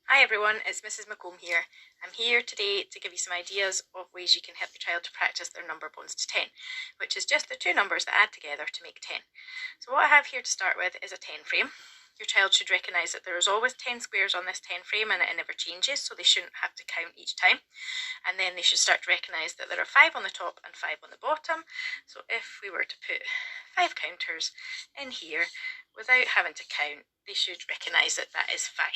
Hi everyone, it's Mrs McComb here. I'm here today to give you some ideas of ways you can help your child to practice their number bones to 10, which is just the two numbers that add together to make 10. So what I have here to start with is a 10 frame. Your child should recognise that there is always 10 squares on this 10 frame and it never changes, so they shouldn't have to count each time. And then they should start to recognise that there are 5 on the top and 5 on the bottom. So if we were to put 5 counters in here without having to count, they should recognise that that is 5.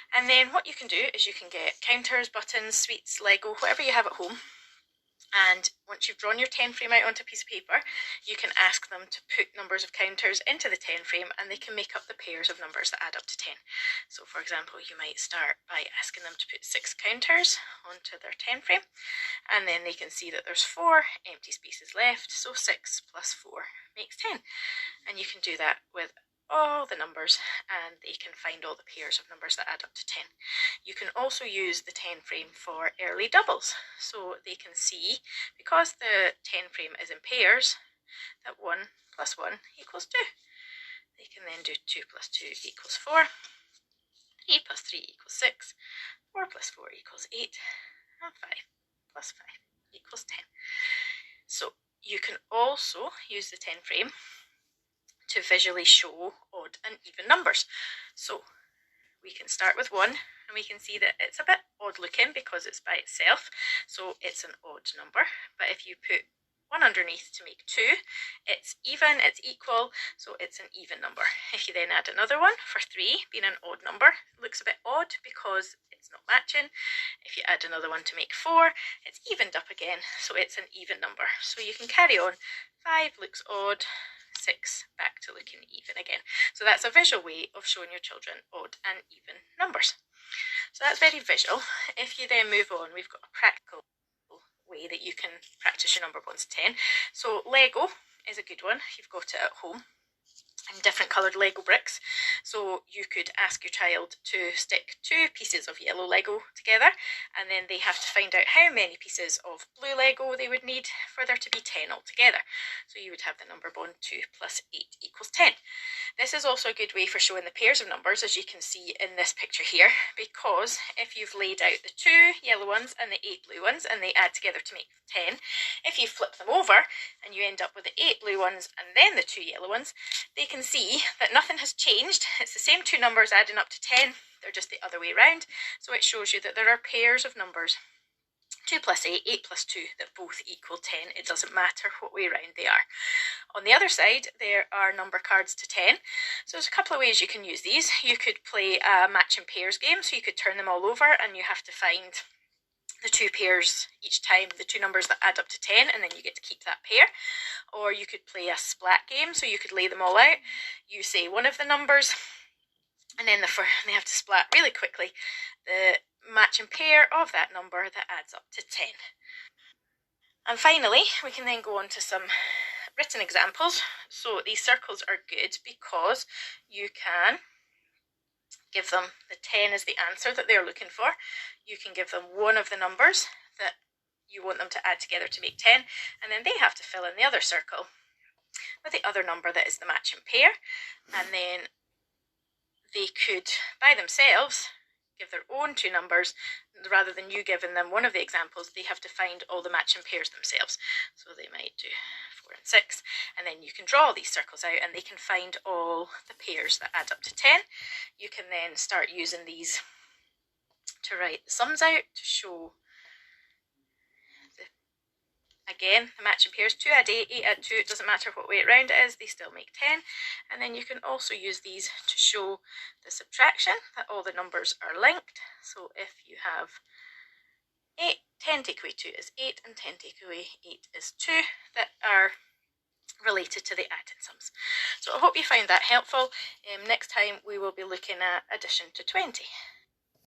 And then what you can do is you can get counters, buttons, sweets, Lego, whatever you have at home. And once you've drawn your 10 frame out onto a piece of paper, you can ask them to put numbers of counters into the 10 frame and they can make up the pairs of numbers that add up to 10. So for example, you might start by asking them to put 6 counters onto their 10 frame, and then they can see that there's 4 empty spaces left, so 6 plus 4 makes 10. And you can do that with all the numbers and they can find all the pairs of numbers that add up to 10. You can also use the 10 frame for early doubles, so they can see, because the 10 frame is in pairs, that 1 plus 1 equals 2. They can then do 2 plus 2 equals 4, 3 plus 3 equals 6, 4 plus 4 equals 8, and 5 plus 5 equals 10. So you can also use the 10 frame to visually show odd and even numbers. So we can start with 1 and we can see that it's a bit odd looking because it's by itself, so it's an odd number. But if you put 1 underneath to make 2, it's even, it's equal, so it's an even number. If you then add another one for 3, being an odd number, it looks a bit odd because it's not matching. If you add another one to make 4, it's evened up again, so it's an even number. So you can carry on. 5 looks odd, 6 back to looking even again. So that's a visual way of showing your children odd and even numbers. So that's very visual. If you then move on, we've got a practical way that you can practice your number bones to 10. So Lego is a good one. You've got it at home in different coloured Lego bricks. So you could ask your child to stick 2 pieces of yellow Lego together, and then they have to find out how many pieces of blue Lego they would need for there to be 10 altogether. So you would have the number bone 2 plus 8 equals 10. This is also a good way for showing the pairs of numbers, as you can see in this picture here, because if you've laid out the 2 yellow ones and the 8 blue ones and they add together to make 10, if you flip them over and you end up with the 8 blue ones and then the 2 yellow ones, they can see that nothing has changed. It's the same 2 numbers adding up to 10, they're just the other way around. So it shows you that there are pairs of numbers, 2 plus 8, 8 plus 2, that both equal 10. It doesn't matter what way around they are. On the other side, there are number cards to 10. So there's a couple of ways you can use these. You could play a match and pairs game, so you could turn them all over and you have to find the 2 pairs each time, the 2 numbers that add up to 10, and then you get to keep that pair. Or you could play a splat game, so you could lay them all out. You say one of the numbers, and then they have to splat really quickly the match and pair of that number that adds up to 10. And finally, we can then go on to some written examples. So these circles are good because you can give them the 10 as the answer that they're looking for. You can give them one of the numbers that you want them to add together to make 10, and then they have to fill in the other circle with the other number that is the match and pair. And then they could, by themselves, give their own 2 numbers. Rather than you giving them one of the examples, they have to find all the match and pairs themselves. So they might do 4 and 6, and then you can draw these circles out and they can find all the pairs that add up to 10. You can then start using these to write the sums out to show again, the match and pairs. 2 add 8, 8 add 2, it doesn't matter what way around it is, they still make 10. And then you can also use these to show the subtraction, that all the numbers are linked. So if you have 8, 10 take away 2 is 8, and 10 take away 8 is 2, that are related to the added sums. So I hope you find that helpful. Next time we will be looking at addition to 20.